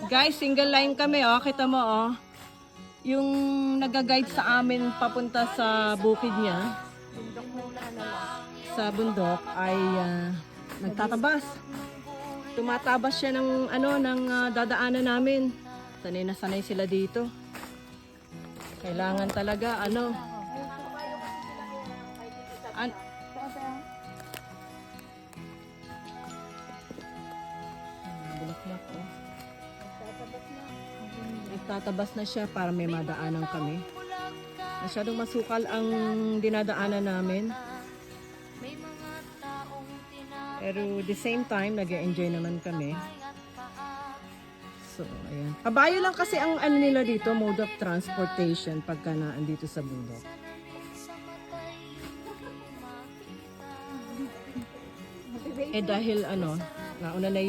Guys, single line kami, oh. Kita mo, oh. Yung nag-guide sa amin papunta sa bukid niya, sa bundok, ay nagtatabas. Tumatabas siya ng, dadaanan namin. Sanay na sanay sila dito. Kailangan talaga, bulaklak, oh. Nagtatabas na siya para may madaanan kami. Masyadong masukal ang dinadaanan namin. Pero the same time, nag-enjoy naman kami. So, ayan. Kabayo lang kasi ang nila dito, mode of transportation pagka naandito sa bundok. Dahil nauna na yung